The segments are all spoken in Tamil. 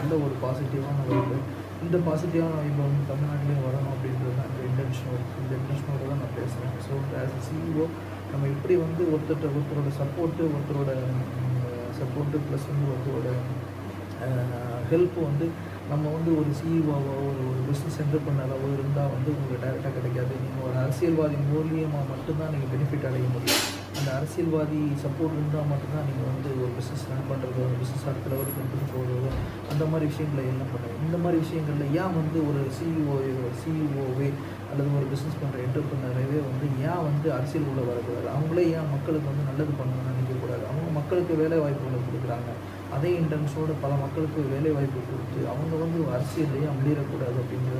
நல்ல ஒரு பாசிட்டிவான வைப்பு. இந்த பாசிட்டிவான வைப்பு வந்து தமிழ்நாட்டிலேயும் வரணும் அப்படின்றது தான் இந்த இன்டென்ஷனோட தான் நான் பேசுகிறேன். ஸோ ஆஸ் எ சிஇஓ நம்ம எப்படி வந்து ஒருத்தரோட சப்போர்ட்டு ப்ளஸ் வந்து ஒருத்தரோட ஹெல்ப் வந்து நம்ம வந்து ஒரு சிஇஓவோ ஒரு பிஸ்னஸ் என்டர்பிரனராகவோ இருந்தால் வந்து உங்களுக்கு டைரெக்டாக கிடைக்காது. நீங்கள் ஒரு அரசியல்வாதி மூலியமாக மட்டும்தான் நீங்கள் பெனிஃபிட் அடைய முடியும். அந்த அரசியல்வாதி சப்போர்ட் இருந்தால் மட்டும்தான் நீங்கள் வந்து ஒரு பிஸ்னஸ் ரன் பண்ணுறதோ ஒரு பிஸ்னஸ் அடுத்த லெவலுக்கு எடுத்துகிட்டு போகிறதோ அந்த மாதிரி விஷயங்களை எல்லாம் பண்ணுங்கள். இந்த மாதிரி விஷயங்களில் ஏன் வந்து ஒரு சிஇஓவே அல்லது ஒரு பிஸ்னஸ் பண்ணுற என்டர்பிரனரவே வந்து ஏன் வந்து அரசியலுக்குள்ளே வரக்கூடாது? அவங்களே ஏன் மக்களுக்கு வந்து நல்லது பண்ணணும்னு நினைக்கக்கூடாது? அவங்க மக்களுக்கு வேலை வாய்ப்புகளை கொடுக்குறாங்க. அதே இன்டென்ஷனோடு பல மக்களுக்கு வேலை வாய்ப்பு கொடுத்து அவங்க வந்து அரசியல்லையே அமளிரக்கூடாது அப்படிங்கிற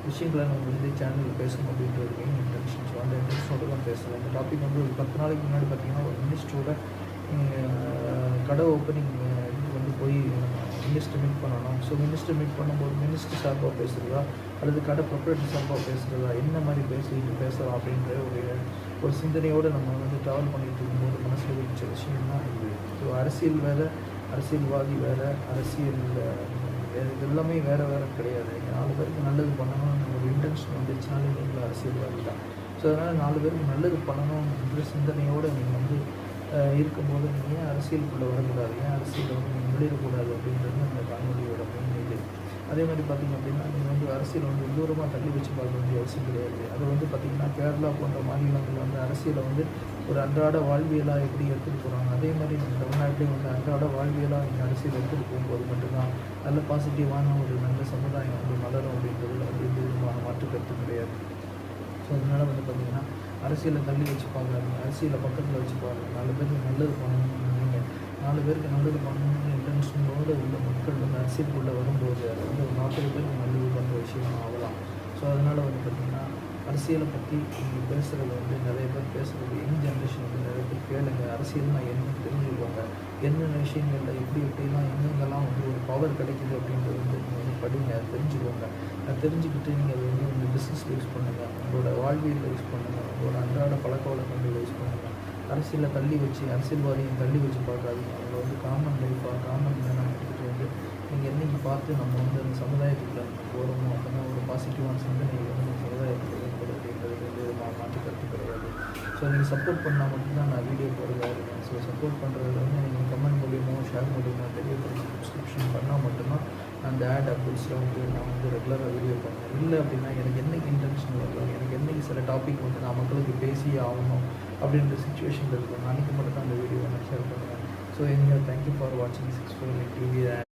விஷயங்களை நம்ம வந்து சேனலில் பேசணும் அப்படின்றது மெயின் இன்டென்ஷன். ஸோ அந்த இன்டென்ஷனோடு தான் பேசுகிறேன். இந்த டாபிக் வந்து ஒரு 10 நாளைக்கு முன்னாடி பார்த்திங்கன்னா ஒரு மினிஸ்டரோட கடை ஓப்பனிங் இது வந்து போய் மினிஸ்டர் மீட் பண்ணணும். ஸோ மினிஸ்டர் மீட் பண்ணும்போது மினிஸ்டர் சார்பாக பேசுகிறதா அல்லது கடை ப்ரொப்ரேட்டர் சார்பாக பேசுகிறதா, என்ன மாதிரி பேசலாம் அப்படின்ற ஒரு சிந்தனையோடு நம்ம வந்து ட்ராவல் பண்ணிட்டு இருக்கும்போது மனசில் வச்ச விஷயம் தான் இது. ஸோ அரசியல் வேறு, அரசியல்வாதி வேறு, இது எல்லாமே வேறு கிடையாது. 4 பேருக்கு நல்லது பண்ணணும்னு ஒரு இன்டென்ஷன் வந்துச்சுனாலே நீங்களும் அரசியல்வாதி தான். ஸோ அதனால் 4 பேருக்கு நல்லது பண்ணணும்ன்ற சிந்தனையோடு நீங்கள் வந்து இருக்கும்போது நீங்கள் ஏன் அரசியலுக்குள்ளே வரக்கூடாது, ஏன் அரசியலில் வந்து நீங்கள் நுழையக்கூடாது அப்படின்றது அந்த காணொலியோட மெயின் இது. அதே மாதிரி பார்த்திங்க அப்படின்னா நீங்கள் வந்து அரசியல் வந்து தூரமாக தள்ளி வச்சு பார்க்க வேண்டிய அவசியம் கிடையாது. அது வந்து பார்த்திங்கன்னா கேரளா போன்ற மாநிலங்களில் வந்து அரசியலை வந்து ஒரு அன்றாட வாழ்வியலாக எப்படி எடுத்துகிட்டு போகிறாங்க, அதே மாதிரி நம்ம தமிழ்நாட்டிலையும் வந்து அன்றாட வாழ்வியலாக நீங்கள் அரசியல் எடுத்துகிட்டு போகும்போது மட்டும்தான் நல்ல பாசிட்டிவான ஒரு நல்ல சமுதாயம் வந்து மலரும் அப்படின்றதுல வந்து எந்த விதமான மாற்று கருத்து கிடையாது. ஸோ அதனால் வந்து பார்த்திங்கன்னா அரசியலை தள்ளி வச்சு பார்க்குறாங்க, அரசியலை பக்கத்தில் வச்சு பாருங்க. 4 பேருக்கு நல்லது பண்ணணும்னு நீங்கள் 4 பேருக்கு நல்லது பண்ணணும்னு இன்டென்ஷனோடு உள்ள மக்கள் வந்து அரசியலுக்குள்ளே வரும்போது அது வந்து ஒரு 40 பேருக்கு நல்லது பண்ணுற விஷயம் ஆகலாம். ஸோ அதனால் வந்து பார்த்திங்கன்னா அரசியலை பற்றி நீங்கள் பேசுகிறது வந்து நிறைய பேர் பேசுகிறது யங் ஜென்ரேஷன் வந்து நிறைய பேர் கேளுங்க. அரசியல்னா என்னன்னு தெரிஞ்சுக்கோங்க. என்னென்ன விஷயங்களில் எப்படிலாம் எங்கெங்கெல்லாம் வந்து ஒரு பவர் கிடைக்குது அப்படின்றது வந்து நீங்கள் வந்து படிங்க, தெரிஞ்சுக்கோங்க. அதை தெரிஞ்சுக்கிட்டு நீங்கள் அதை வந்து உங்கள் பிஸ்னஸில் யூஸ் பண்ணுங்கள், உங்களோட வாழ்வியலில் யூஸ் பண்ணுங்கள், உங்களோட அன்றாட பழக்க வழக்கங்களில் யூஸ் பண்ணுங்கள். அரசியலில் தள்ளி வச்சு அரசியல்வாதியும் தள்ளி வச்சு பார்க்காதீங்க. அவங்க வந்து காமன் லைஃபாக காமன் மேனாக எடுத்துகிட்டு வந்து நீங்கள் என்றைக்கு பார்த்து நம்ம வந்து அந்த சமுதாயத்துக்குள்ளே போகிறோமோ அப்போ தான் ஒரு பாசிட்டிவான சிந்தனை வந்து நம்ம சமுதாயத்தில் ஏற்படும் அப்படின்றது வந்து மாற்று கருத்து கிடையாது. ஸோ நீங்கள் சப்போர்ட் பண்ணால் மட்டும்தான் நான் வீடியோ போடுறதா இருக்கேன். ஸோ சப்போர்ட் பண்ணுறது வந்து நீங்கள் கமெண்ட் மூலியமாக ஷேர் மூலியமாக தெரியப்படுத்தி சப்ஸ்கிரிப்ஷன் பண்ணால் மட்டும்தான் அந்த ஆட் அப்டேட்ஸில் வந்து நான் வந்து ரெகுலராக வீடியோ பண்ணுவேன். இல்லை அப்படின்னா எனக்கு என்றைக்கு இன்டென்ஷன் வரலாம், எனக்கு என்றைக்கு சில டாபிக் வந்து நான் மக்களுக்கு பேசியே ஆகணும் அப்படின்ற சுச்சுவேஷனில் இருக்கும், அன்றைக்கி மட்டும் தான் அந்த வீடியோவை நான் ஷேர் பண்ணுவேன். ஸோ எனிவே தேங்க்யூ ஃபார் வாட்சிங் 6 டிவி.